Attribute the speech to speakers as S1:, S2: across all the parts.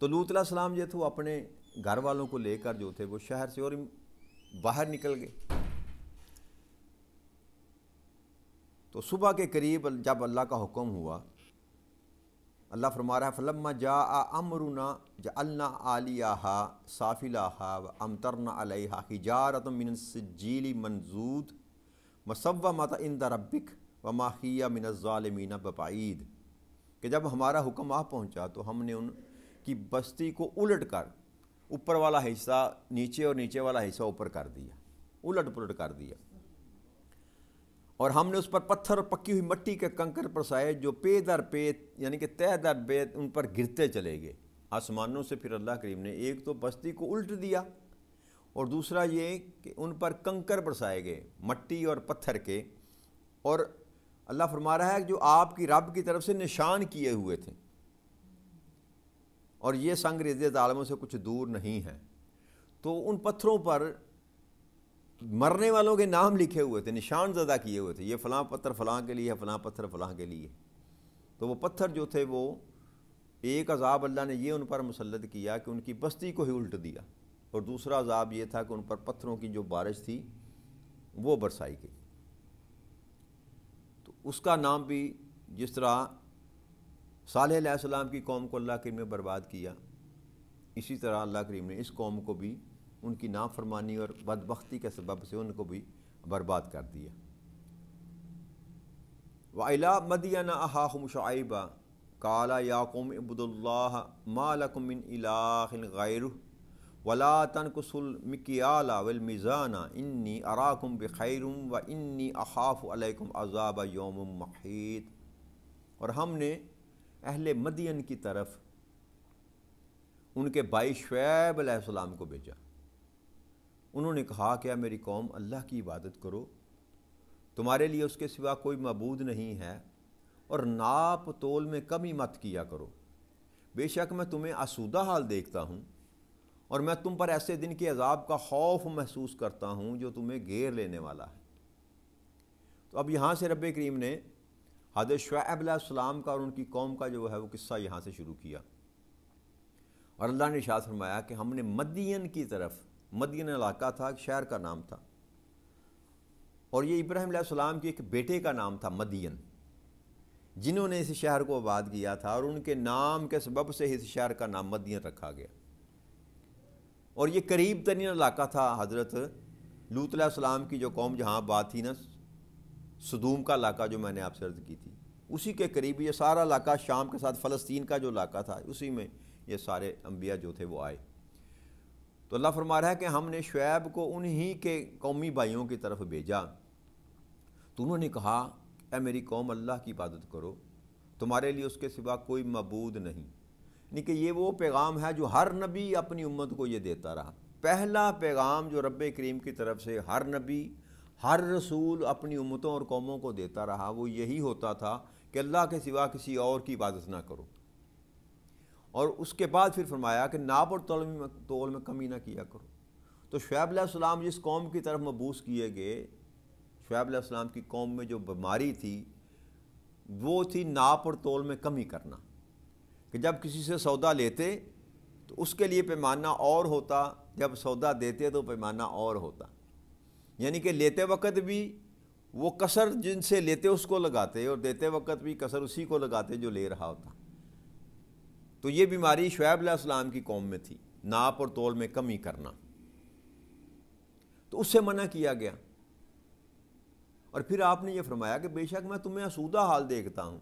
S1: تو لوط علیہ السلام جو تھے وہ اپنے گھر والوں کو لے کر جو تھے وہ شہر سے اور باہر نکل گئے۔ تو صبح کے قریب جب اللہ کا حکم ہوا، اللہ فرما رہا ہے فلما جاء امرنا جعلنا عالیہا سافلہا وامطرنا علیہا حجارۃ من سجیل منضود مسومۃ عند ربک وما ہی من الظالمین ببعید، کہ جب ہمارا حکم آ پہنچا تو ہم نے ان کی بستی کو الٹ کر اوپر والا حصہ نیچے اور نیچے والا حصہ اوپر کر دیا، الٹ پلٹ کر دیا، اور ہم نے اس پر پتھر اور پکی ہوئی مٹی کے کنکر برسائے جو پے در پے یعنی کہ تہ در بے ان پر گرتے چلے گئے آسمانوں سے۔ پھر اللہ کریم نے ایک تو بستی کو الٹ دیا اور دوسرا یہ کہ ان پر کنکر برسائے گئے مٹی اور پتھر کے، اور اللہ فرما رہا ہے جو آپ کی رب کی طرف سے نشان کیے ہوئے تھے، اور یہ سنگ ریزے ظالموں سے کچھ دور نہیں ہے۔ تو ان پتھروں پر مرنے والوں کے نام لکھے ہوئے تھے، نشان زدہ کیے ہوئے تھے، یہ فلاں پتھر فلاں کے لیے، فلاں پتھر فلاں کے لیے۔ تو وہ پتھر جو تھے وہ ایک عذاب اللہ نے یہ ان پر مسلط کیا کہ ان کی بستی کو ہی الٹ دیا، اور دوسرا عذاب یہ تھا کہ ان پر پتھروں کی جو بارش تھی وہ برسائی گئی۔ تو اس کا نام بھی جس طرح صالح علیہ السلام کی قوم کو اللہ کریم نے برباد کیا، اسی طرح اللہ کریم نے اس قوم کو بھی ان کی نافرمانی اور بدبختی کے سبب سے ان کو بھی برباد کر دیا۔ وَإِلَىٰ مَدْيَنَ أَخَاهُمْ شُعَيْبًا قَالَ يَا قَوْمِ اعْبُدُوا اللَّهَ مَا لَكُم مِّنْ إِلَٰهٍ غَيْرُهُ وَلَا تَنْقُصُوا الْمِكْيَالَ وَالْمِيزَانَ إِنِّي أَرَاكُمْ بِخَيْرٍ وَإِنِّي أَخَافُ عَلَيْكُمْ عَذَابَ يَوْمٍ مُحِيطٍ۔ اور ہم نے اہل مدین کی طرف ان کے بھائی شعیب علیہ السلام کو بھیجا۔ انہوں نے کہا کہ اے میری قوم، اللہ کی عبادت کرو، تمہارے لیے اس کے سوا کوئی معبود نہیں ہے، اور ناپ تول میں کمی مت کیا کرو، بے شک میں تمہیں آسودہ حال دیکھتا ہوں، اور میں تم پر ایسے دن کے عذاب کا خوف محسوس کرتا ہوں جو تمہیں گھیر لینے والا ہے۔ تو اب یہاں سے رب کریم نے حضرت شعیب علیہ السلام کا اور ان کی قوم کا جو ہے وہ قصہ یہاں سے شروع کیا، اور اللہ نے ارشاد فرمایا کہ ہم نے مدین کی طرف، مدین علاقہ تھا، ایک شہر کا نام تھا، اور یہ ابراہیم علیہ السلام کے ایک بیٹے کا نام تھا مدین، جنہوں نے اس شہر کو آباد کیا تھا، اور ان کے نام کے سبب سے اس شہر کا نام مدین رکھا گیا۔ اور یہ قریب ترین علاقہ تھا حضرت لوط علیہ السلام کی جو قوم جہاں آباد تھی نا، سدوم کا علاقہ جو میں نے آپ سے عرض کی تھی، اسی کے قریب یہ سارا علاقہ شام کے ساتھ فلسطین کا جو علاقہ تھا، اسی میں یہ سارے انبیاء جو تھے وہ آئے۔ تو اللہ فرما رہا ہے کہ ہم نے شعیب کو انہی کے قومی بھائیوں کی طرف بھیجا، تو انہوں نے کہا اے میری قوم، اللہ کی عبادت کرو، تمہارے لیے اس کے سوا کوئی معبود نہیں۔ یعنی کہ یہ وہ پیغام ہے جو ہر نبی اپنی امت کو یہ دیتا رہا۔ پہلا پیغام جو رب کریم کی طرف سے ہر نبی، ہر رسول اپنی امتوں اور قوموں کو دیتا رہا، وہ یہی ہوتا تھا کہ اللہ کے سوا کسی اور کی عبادت نہ کرو، اور اس کے بعد پھر فرمایا کہ ناپ اور تول میں کمی نہ کیا کرو۔ تو شعیب علیہ السلام جس قوم کی طرف مبعوث کیے گئے، شعیب علیہ السلام کی قوم میں جو بیماری تھی وہ تھی ناپ اور تول میں کمی کرنا، کہ جب کسی سے سودا لیتے تو اس کے لیے پیمانہ اور ہوتا، جب سودا دیتے تو پیمانہ اور ہوتا، یعنی کہ لیتے وقت بھی وہ کسر جن سے لیتے اس کو لگاتے، اور دیتے وقت بھی کسر اسی کو لگاتے جو لے رہا ہوتا۔ تو یہ بیماری شعیب علیہ السلام کی قوم میں تھی، ناپ اور تول میں کمی کرنا، تو اس سے منع کیا گیا۔ اور پھر آپ نے یہ فرمایا کہ بے شک میں تمہیں آسودہ حال دیکھتا ہوں،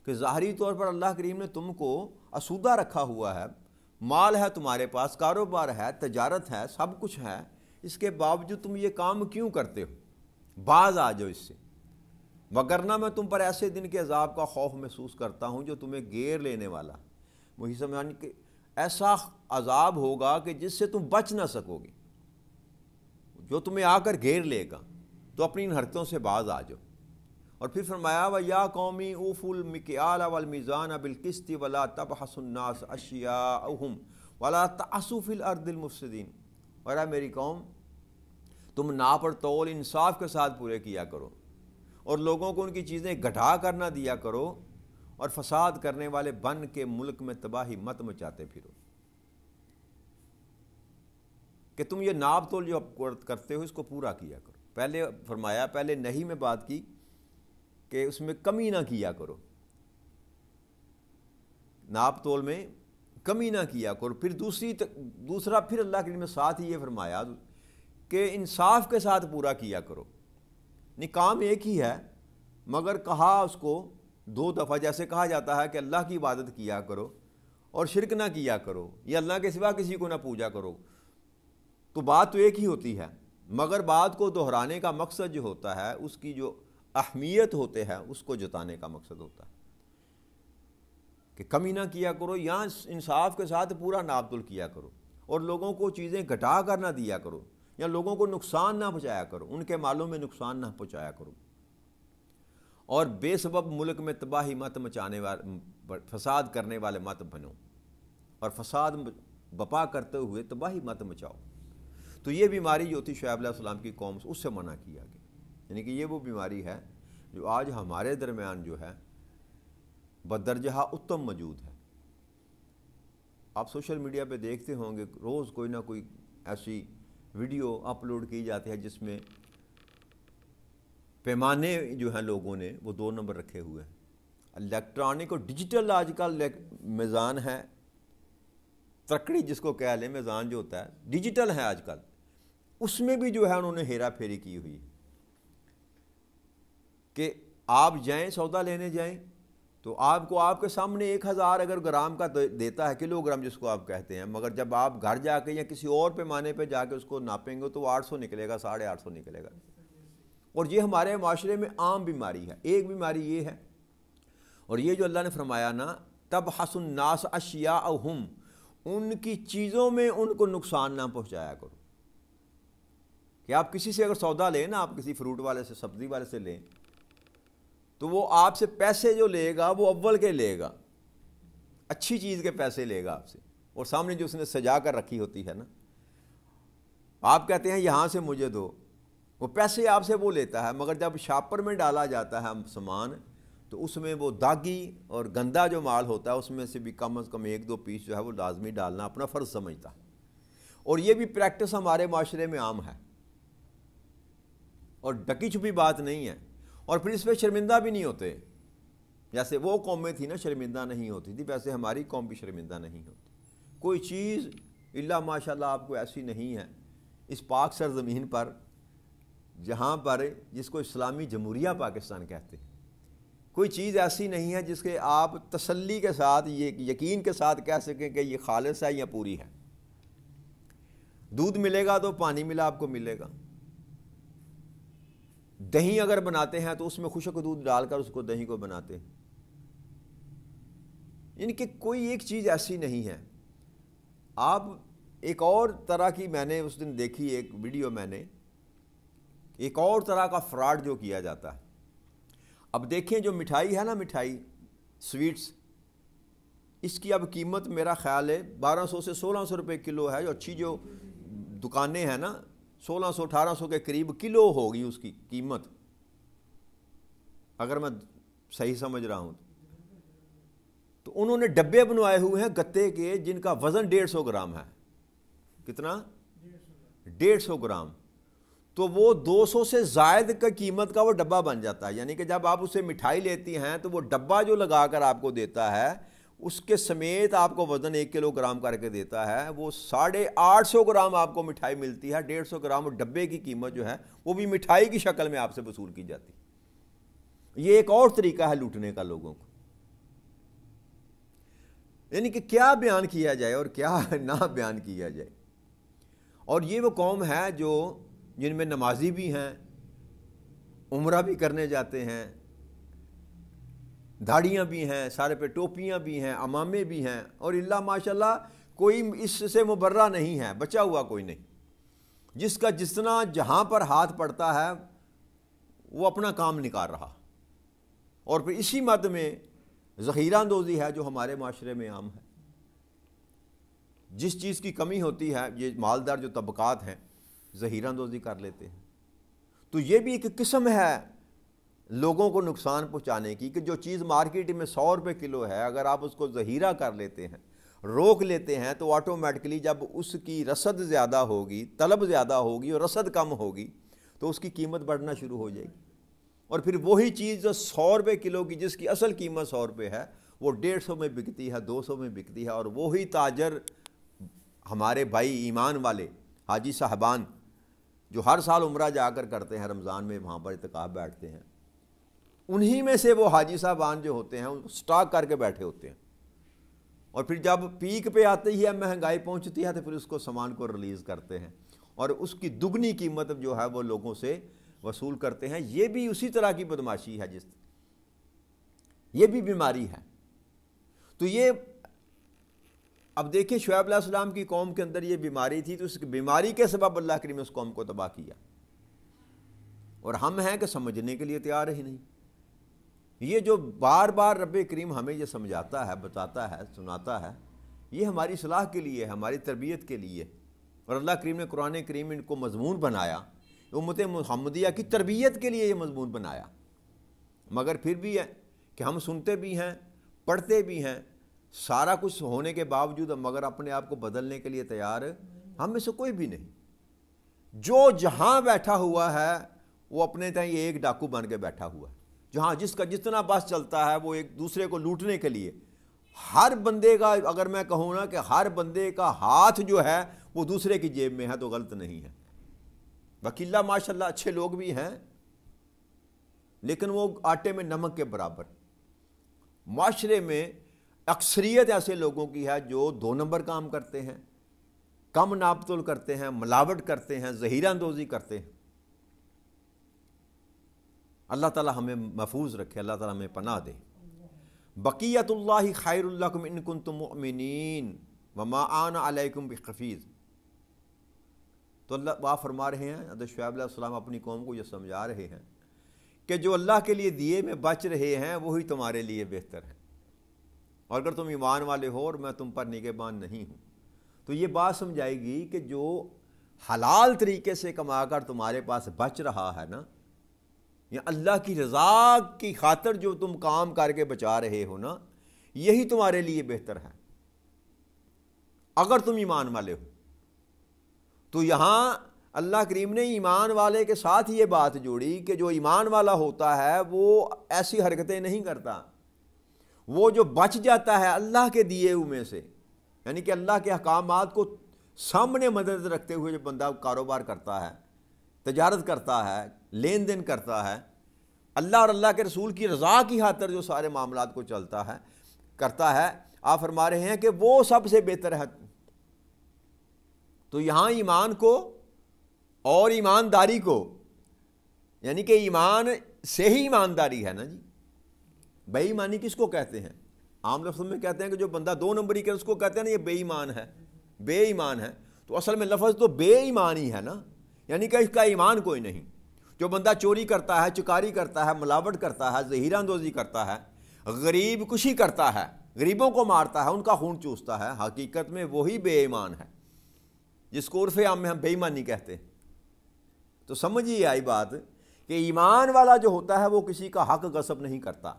S1: کہ ظاہری طور پر اللہ کریم نے تم کو آسودہ رکھا ہوا ہے، مال ہے تمہارے پاس، کاروبار ہے، تجارت ہے، سب کچھ ہے، اس کے باوجود تم یہ کام کیوں کرتے ہو؟ باز آ جاؤ اس سے، وگرنہ میں تم پر ایسے دن کے عذاب کا خوف محسوس کرتا ہوں جو تمہیں گھیر لینے والا، وہی سمجھانے کہ ایسا عذاب ہوگا کہ جس سے تم بچ نہ سکو گے، جو تمہیں آ کر گھیر لے گا، تو اپنی ان حرکتوں سے باز آ جاؤ۔ اور پھر فرمایا وَيَا قَوْمِ أُوفُوا الْمِكْيَالَ وَالْمِيزَانَ بِالْقِسْطِ وَلَا تَبْخَسُوا النَّاسَ أَشْيَاءَهُمْ وَلَا تَعْثُوا فِي الْأَرْضِ الْمُفْسِدِينَ۔ اور اے میری قوم، تم ناپ اور تول انصاف کے ساتھ پورے کیا کرو، اور لوگوں کو ان کی چیزیں گھٹا کر نہ دیا کرو، اور فساد کرنے والے بن کے ملک میں تباہی مت مچاتے پھرو۔ کہ تم یہ ناپ تول جو کرتے ہو اس کو پورا کیا کرو. پہلے فرمایا، پہلے نہیں میں بات کی کہ اس میں کمی نہ کیا کرو، ناپ تول میں کمی نہ کیا کرو. پھر دوسرا پھر اللہ کے میں ساتھ ہی یہ فرمایا کہ انصاف کے ساتھ پورا کیا کرو. نہیں، کام ایک ہی ہے مگر کہا اس کو 2 دفعہ. جیسے کہا جاتا ہے کہ اللہ کی عبادت کیا کرو اور شرک نہ کیا کرو، یا اللہ کے سوا کسی کو نہ پوجا کرو، تو بات تو ایک ہی ہوتی ہے، مگر بات کو دہرانے کا مقصد جو ہوتا ہے، اس کی جو اہمیت ہوتے ہے اس کو جتانے کا مقصد ہوتا ہے کہ کمی نہ کیا کرو، یا انصاف کے ساتھ پورا ناپ تول کیا کرو، اور لوگوں کو چیزیں گھٹا کر نہ دیا کرو، یا لوگوں کو نقصان نہ پہنچایا کرو، ان کے مالوں میں نقصان نہ پہنچایا کرو، اور بے سبب ملک میں تباہی مت مچانے والے، فساد کرنے والے مت بنو، اور فساد بپا کرتے ہوئے تباہی مت مچاؤ. تو یہ بیماری جو تھی شعیب علیہ السلام کی قوم سے، اس سے منع کیا گیا. یعنی کہ یہ وہ بیماری ہے جو آج ہمارے درمیان جو ہے بدرجہ اتم موجود ہے. آپ سوشل میڈیا پہ دیکھتے ہوں گے روز کوئی نہ کوئی ایسی ویڈیو اپلوڈ کی جاتی ہے جس میں پیمانے جو ہیں لوگوں نے وہ 2 نمبر رکھے ہوئے ہیں. الیکٹرانک اور ڈیجیٹل آج کل میزان ہے، ترکڑی جس کو کہہ لیں، میزان جو ہوتا ہے ڈیجیٹل ہے آج کل، اس میں بھی جو ہے انہوں نے ہیرا پھیری کی ہوئی کہ آپ جائیں سودا لینے جائیں تو آپ کو آپ کے سامنے 1000 اگر گرام کا دیتا ہے، کلو گرام جس کو آپ کہتے ہیں، مگر جب آپ گھر جا کے یا کسی اور پیمانے پہ جا کے اس کو ناپیں گے تو وہ 800 نکلے گا، 850 نکلے گا. اور یہ ہمارے معاشرے میں عام بیماری ہے. ایک بیماری یہ ہے، اور یہ جو اللہ نے فرمایا نا تبحث الناس اشیاءہم، ان کی چیزوں میں ان کو نقصان نہ پہنچایا کرو. کہ آپ کسی سے اگر سودا لیں نا، آپ کسی فروٹ والے سے، سبزی والے سے لیں، تو وہ آپ سے پیسے جو لے گا وہ اول کے لے گا، اچھی چیز کے پیسے لے گا آپ سے، اور سامنے جو اس نے سجا کر رکھی ہوتی ہے نا، آپ کہتے ہیں یہاں سے مجھے دو، وہ پیسے آپ سے وہ لیتا ہے، مگر جب شاپر میں ڈالا جاتا ہے سامان تو اس میں وہ داغی اور گندا جو مال ہوتا ہے اس میں سے بھی کم از کم 1-2 پیس جو ہے وہ لازمی ڈالنا اپنا فرض سمجھتا ہے. اور یہ بھی پریکٹس ہمارے معاشرے میں عام ہے، اور ڈکی چھپی بات نہیں ہے. اور پھر اس پہ شرمندہ بھی نہیں ہوتے. جیسے وہ قومیں تھیں نا شرمندہ نہیں ہوتی تھی، ویسے ہماری قوم بھی شرمندہ نہیں ہوتی. کوئی چیز الا ماشاء اللہ آپ کو ایسی نہیں ہے اس پاک سرزمین پر جہاں پر جس کو اسلامی جمہوریہ پاکستان کہتے ہیں، کوئی چیز ایسی نہیں ہے جس کے آپ تسلی کے ساتھ، یہ یقین کے ساتھ کہہ سکیں کہ یہ خالص ہے یا پوری ہے. دودھ ملے گا تو پانی ملا آپ کو ملے گا. دہی اگر بناتے ہیں تو اس میں خشک دودھ ڈال کر اس کو دہی کو بناتے ہیں. یعنی کہ کوئی ایک چیز ایسی نہیں ہے. آپ ایک اور طرح کی، میں نے اس دن دیکھی ایک ویڈیو، میں نے ایک اور طرح کا فراڈ جو کیا جاتا ہے. اب دیکھیں جو مٹھائی ہے نا، مٹھائی سویٹس، اس کی اب قیمت میرا خیال ہے 1200 سے 1600 روپے کلو ہے. جو اچھی جو دکانیں ہیں نا 1600-1800 کے قریب کلو ہوگی اس کی قیمت، اگر میں صحیح سمجھ رہا ہوں. تو انہوں نے ڈبے بنوائے ہوئے ہیں گتے کے جن کا وزن 150 گرام ہے. کتنا؟ 150 گرام. تو وہ 200 سے زائد کا قیمت کا وہ ڈبہ بن جاتا ہے. یعنی کہ جب آپ اسے مٹھائی لیتی ہیں تو وہ ڈبہ جو لگا کر آپ کو دیتا ہے اس کے سمیت آپ کو وزن 1 کلو گرام کر کے دیتا ہے. وہ 850 گرام آپ کو مٹھائی ملتی ہے. 150 گرام وہ ڈبے کی قیمت جو ہے وہ بھی مٹھائی کی شکل میں آپ سے وصول کی جاتی. یہ ایک اور طریقہ ہے لوٹنے کا لوگوں کو. یعنی کہ کیا بیان کیا جائے اور کیا نہ بیان کیا جائے. اور یہ وہ قوم ہے جو جن میں نمازی بھی ہیں، عمرہ بھی کرنے جاتے ہیں، داڑیاں بھی ہیں، سارے پہ ٹوپیاں بھی ہیں، امامے بھی ہیں، اور اللہ ماشاءاللہ کوئی اس سے مبرہ نہیں ہے، بچا ہوا کوئی نہیں. جس کا جتنا جہاں پر ہاتھ پڑتا ہے وہ اپنا کام نکال رہا. اور پھر اسی مد میں ذخیرہ اندوزی ہے جو ہمارے معاشرے میں عام ہے. جس چیز کی کمی ہوتی ہے یہ مالدار جو طبقات ہیں ذخیرہ اندوزی کر لیتے ہیں. تو یہ بھی ایک قسم ہے لوگوں کو نقصان پہنچانے کی کہ جو چیز مارکیٹ میں 100 روپے کلو ہے اگر آپ اس کو ذخیرہ کر لیتے ہیں روک لیتے ہیں تو آٹومیٹکلی جب اس کی رسد زیادہ ہوگی، طلب زیادہ ہوگی اور رسد کم ہوگی تو اس کی قیمت بڑھنا شروع ہو جائے گی، اور پھر وہی چیز جو 100 روپے کلو کی جس کی اصل قیمت 100 روپے ہے وہ 150 میں بکتی ہے، 200 میں بکتی ہے، اور وہی تاجر ہمارے بھائی ایمان والے حاجی صاحبان جو ہر سال عمرہ جا کر کرتے ہیں، رمضان میں وہاں پر اعتکاف بیٹھتے ہیں، انہی میں سے وہ حاجی صاحبان جو ہوتے ہیں ان کو سٹاک کر کے بیٹھے ہوتے ہیں، اور پھر جب پیک پہ آتی ہی ہے، مہنگائی پہنچتی ہے، تو پھر اس کو سامان کو ریلیز کرتے ہیں اور اس کی دگنی قیمت جو ہے وہ لوگوں سے وصول کرتے ہیں۔ یہ بھی اسی طرح کی بدماشی ہے، یہ بھی بیماری ہے۔ تو یہ اب دیکھیں شعیب علیہ السلام کی قوم کے اندر یہ بیماری تھی، تو اس بیماری کے سبب اللہ کریم نے اس قوم کو تباہ کیا، اور ہم ہیں کہ سمجھنے کے لیے تیار ہی نہیں۔ یہ جو بار بار رب کریم ہمیں یہ سمجھاتا ہے، بتاتا ہے، سناتا ہے، یہ ہماری صلاح کے لیے، ہماری تربیت کے لیے، اور اللہ کریم نے قرآن کریم ان کو مضمون بنایا، امت محمدیہ کی تربیت کے لیے یہ مضمون بنایا، مگر پھر بھی ہے کہ ہم سنتے بھی ہیں، پڑھتے بھی ہیں، سارا کچھ ہونے کے باوجود مگر اپنے آپ کو بدلنے کے لیے تیار ہم میں سے کوئی بھی نہیں۔ جو جہاں بیٹھا ہوا ہے وہ اپنے تئیں ایک ڈاکو بن کے بیٹھا ہوا ہے، جہاں جس کا جتنا بس چلتا ہے وہ ایک دوسرے کو لوٹنے کے لیے۔ ہر بندے کا، اگر میں کہوں نا کہ ہر بندے کا ہاتھ جو ہے وہ دوسرے کی جیب میں ہے تو غلط نہیں ہے۔ وکیلہ ماشاءاللہ اچھے لوگ بھی ہیں، لیکن وہ آٹے میں نمک کے برابر۔ معاشرے میں اکثریت ایسے لوگوں کی ہے جو 2 نمبر کام کرتے ہیں، کم ناپ تول کرتے ہیں، ملاوٹ کرتے ہیں، ذخیرہ اندوزی کرتے ہیں۔ اللہ تعالی ہمیں محفوظ رکھے، اللہ تعالی ہمیں پناہ دے۔ بقیت اللہ خیر لکم ان کنتم مؤمنین وما انا علیکم بحفیظ۔ تو اللہ آپ فرما رہے ہیں، حضرت شعیب علیہ السلام اپنی قوم کو یہ سمجھا رہے ہیں کہ جو اللہ کے لیے دیے میں بچ رہے ہیں وہی تمہارے لیے بہتر ہے، اور اگر تم ایمان والے ہو اور میں تم پر نگہبان نہیں ہوں، تو یہ بات سمجھائے گی کہ جو حلال طریقے سے کما کر تمہارے پاس بچ رہا ہے نا، یا اللہ کی رضا کی خاطر جو تم کام کر کے بچا رہے ہو نا، یہی تمہارے لیے بہتر ہے اگر تم ایمان والے ہو۔ تو یہاں اللہ کریم نے ایمان والے کے ساتھ یہ بات جوڑی کہ جو ایمان والا ہوتا ہے وہ ایسی حرکتیں نہیں کرتا، وہ جو بچ جاتا ہے اللہ کے دیے ہوئے میں سے، یعنی کہ اللہ کے احکامات کو سامنے مدد رکھتے ہوئے جو بندہ کاروبار کرتا ہے، تجارت کرتا ہے، لین دین کرتا ہے، اللہ اور اللہ کے رسول کی رضا کی خاطر جو سارے معاملات کو کرتا ہے، آپ فرما رہے ہیں کہ وہ سب سے بہتر ہے۔ تو یہاں ایمان کو اور ایمانداری کو، یعنی کہ ایمان سے ہی ایمانداری ہے نا جی۔ بے ایمانی کس کو کہتے ہیں؟ عام لفظ میں کہتے ہیں کہ جو بندہ 2 نمبری کرے اس کو کہتے ہیں نا یہ بے ایمان ہے، بے ایمان ہے۔ تو اصل میں لفظ تو بے ایمان ہی ہے نا، یعنی کہ اس کا ایمان کوئی نہیں۔ جو بندہ چوری کرتا ہے، چکاری کرتا ہے، ملاوٹ کرتا ہے، ذخیرہ اندوزی کرتا ہے، غریب کشی کرتا ہے، غریبوں کو مارتا ہے، ان کا خون چوستا ہے، حقیقت میں وہی بے ایمان ہے، جس کو عرف عام میں ہم بے ایمانی کہتے ہیں۔ تو سمجھیے آئی بات کہ ایمان والا جو ہوتا ہے وہ کسی کا حق غصب نہیں کرتا،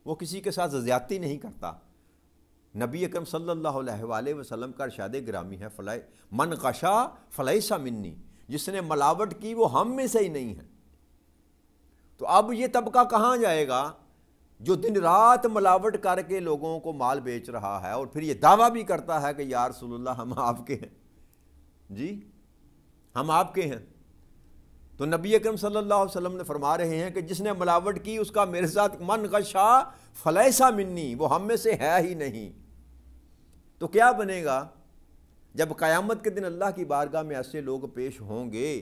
S1: وہ کسی کے ساتھ زیادتی نہیں کرتا۔ نبی اکرم صلی اللہ علیہ وآلہ وسلم کا ارشاد گرامی ہے، من غشا فلیس منی، جس نے ملاوٹ کی وہ ہم میں سے ہی نہیں ہے۔ تو اب یہ طبقہ کہاں جائے گا جو دن رات ملاوٹ کر کے لوگوں کو مال بیچ رہا ہے اور پھر یہ دعویٰ بھی کرتا ہے کہ یا رسول اللہ ہم آپ کے ہیں، جی ہم آپ کے ہیں۔ تو نبی اکرم صلی اللہ علیہ وسلم نے فرما رہے ہیں کہ جس نے ملاوٹ کی اس کا میرے ساتھ من غشا فلیسا منی، وہ ہم میں سے ہے ہی نہیں۔ تو کیا بنے گا جب قیامت کے دن اللہ کی بارگاہ میں ایسے لوگ پیش ہوں گے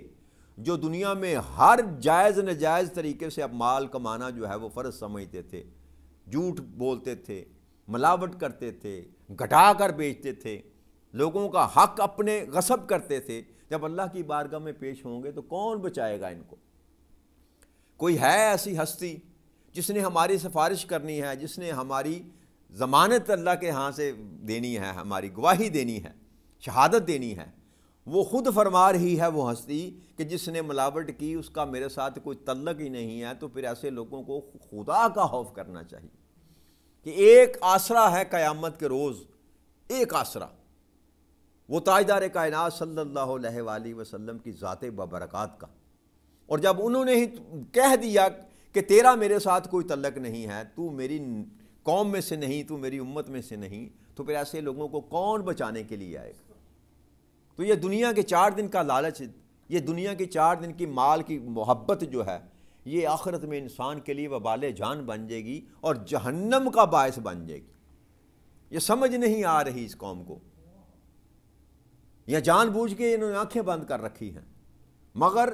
S1: جو دنیا میں ہر جائز نجائز طریقے سے اب مال کمانا جو ہے وہ فرض سمجھتے تھے، جھوٹ بولتے تھے، ملاوٹ کرتے تھے، گھٹا کر بیچتے تھے، لوگوں کا حق اپنے غصب کرتے تھے، جب اللہ کی بارگاہ میں پیش ہوں گے تو کون بچائے گا ان کو؟ کوئی ہے ایسی ہستی جس نے ہماری سفارش کرنی ہے، جس نے ہماری ضمانت اللہ کے ہاں سے دینی ہے، ہماری گواہی دینی ہے، شہادت دینی ہے؟ وہ خود فرما رہی ہے وہ ہستی کہ جس نے ملاوٹ کی اس کا میرے ساتھ کوئی تعلق ہی نہیں ہے۔ تو پھر ایسے لوگوں کو خدا کا خوف کرنا چاہیے کہ ایک آسرا ہے قیامت کے روز، ایک آسرا، وہ تاجدار کائنات صلی اللہ علیہ وآلہ وسلم کی ذات ببرکات کا۔ اور جب انہوں نے ہی کہہ دیا کہ تیرا میرے ساتھ کوئی تعلق نہیں ہے، تو میری قوم میں سے نہیں، تو میری امت میں سے نہیں، تو پھر ایسے لوگوں کو کون بچانے کے لیے آئے گا؟ تو یہ دنیا کے 4 دن کا لالچ، یہ دنیا کے 4 دن کی مال کی محبت جو ہے، یہ آخرت میں انسان کے لیے وبال جان بن جائے گی اور جہنم کا باعث بن جائے گی۔ یہ سمجھ نہیں آ رہی اس قوم کو، یا جان بوجھ کے انہوں نے آنکھیں بند کر رکھی ہیں، مگر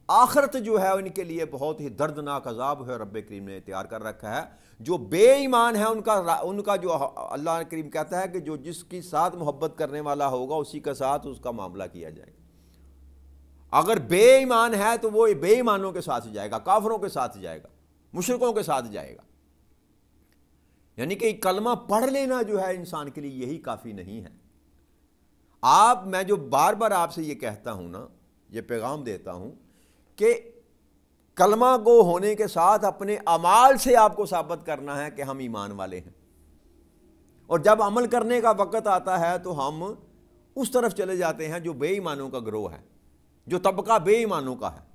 S1: آخرت جو ہے ان کے لیے بہت ہی دردناک عذاب ہے، رب کریم نے تیار کر رکھا ہے۔ جو بے ایمان ہے ان کا جو اللہ کریم کہتا ہے کہ جو جس کی ساتھ محبت کرنے والا ہوگا اسی کے ساتھ اس کا معاملہ کیا جائے گا۔ اگر بے ایمان ہے تو وہ بے ایمانوں کے ساتھ جائے گا، کافروں کے ساتھ جائے گا، مشرکوں کے ساتھ جائے گا۔ یعنی کہ کلمہ پڑھ لینا جو ہے انسان کے لیے یہی کافی نہیں ہے۔ میں جو بار بار آپ سے یہ کہتا ہوں نا، یہ پیغام دیتا ہوں کہ کلمہ گو ہونے کے ساتھ اپنے اعمال سے آپ کو ثابت کرنا ہے کہ ہم ایمان والے ہیں، اور جب عمل کرنے کا وقت آتا ہے تو ہم اس طرف چلے جاتے ہیں جو بے ایمانوں کا گروہ ہے، جو طبقہ بے ایمانوں کا ہے۔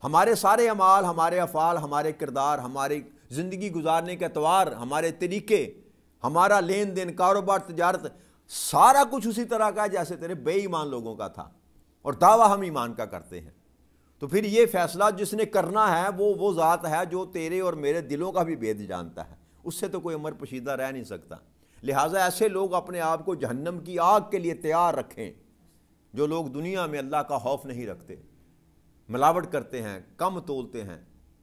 S1: ہمارے سارے اعمال، ہمارے افعال، ہمارے کردار، ہماری زندگی گزارنے کے اطوار، ہمارے طریقے، ہمارا لین دین، کاروبار، تجارت، سارا کچھ اسی طرح کا ہے جیسے تیرے بے ایمان لوگوں کا تھا، اور دعویٰ ہم ایمان کا کرتے ہیں۔ تو پھر یہ فیصلہ جس نے کرنا ہے وہ ذات ہے جو تیرے اور میرے دلوں کا بھی بید جانتا ہے، اس سے تو کوئی امر پوشیدہ رہ نہیں سکتا۔ لہٰذا ایسے لوگ اپنے آپ کو جہنم کی آگ کے لیے تیار رکھیں، جو لوگ دنیا میں اللہ کا خوف نہیں رکھتے، ملاوٹ کرتے ہیں، کم تولتے ہیں،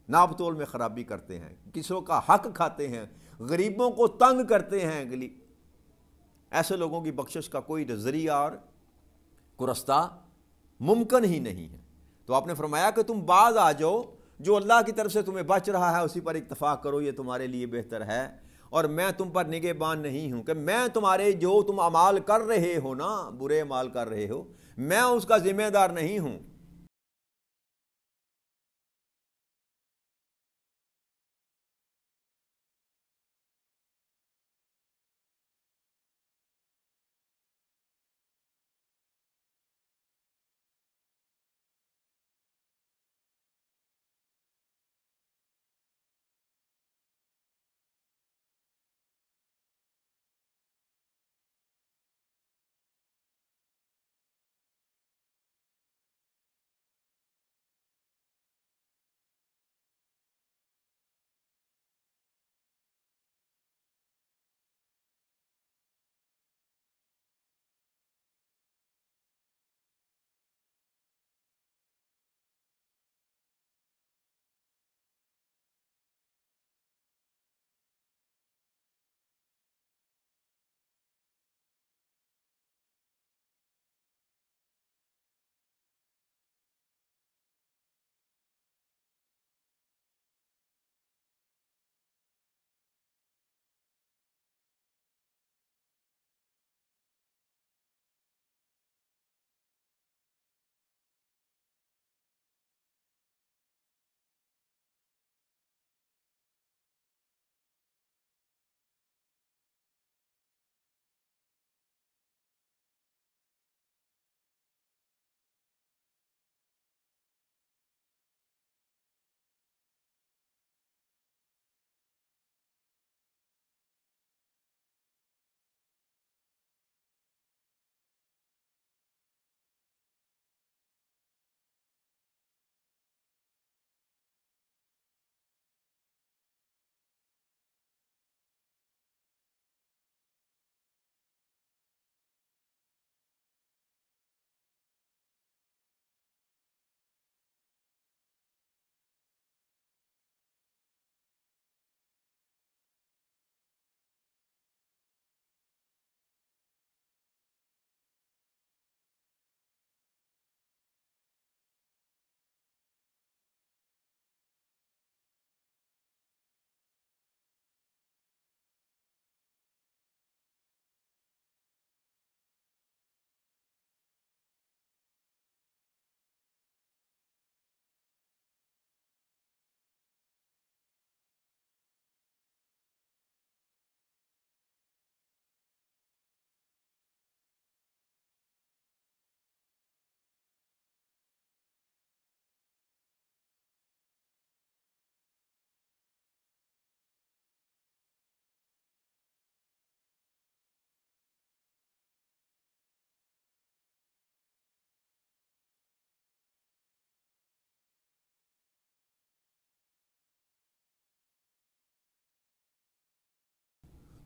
S1: ناپ تول میں خرابی کرتے ہیں، کسوں کا حق کھاتے ہیں، غریبوں کو تنگ کرتے ہیں۔ ایسے لوگوں کی بخشش کا کوئی ذریعہ اور کوئی رستہ ممکن ہی نہیں ہے۔ تو آپ نے فرمایا کہ تم باز آ جاؤ، جو اللہ کی طرف سے تمہیں بچ رہا ہے اسی پر اکتفا کرو، یہ تمہارے لیے بہتر ہے، اور میں تم پر نگہبان نہیں ہوں کہ میں تمہارے جو تم اعمال کر رہے ہو نا، برے اعمال کر رہے ہو، میں اس کا ذمہ دار نہیں ہوں۔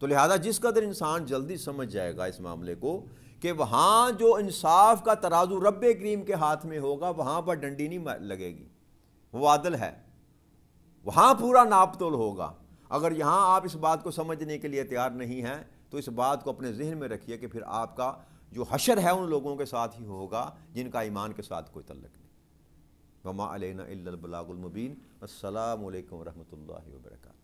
S1: تو لہذا جس قدر انسان جلدی سمجھ جائے گا اس معاملے کو کہ وہاں جو انصاف کا ترازو رب کریم کے ہاتھ میں ہوگا وہاں پر ڈنڈی نہیں لگے گی، وہ عادل ہے، وہاں پورا ناپ تول ہوگا۔ اگر یہاں آپ اس بات کو سمجھنے کے لیے تیار نہیں ہیں تو اس بات کو اپنے ذہن میں رکھیے کہ پھر آپ کا جو حشر ہے ان لوگوں کے ساتھ ہی ہوگا جن کا ایمان کے ساتھ کوئی تعلق نہیں۔ وما علینا الا البلاغ المبین۔ السلام علیکم ورحمۃ اللہ وبرکاتہ۔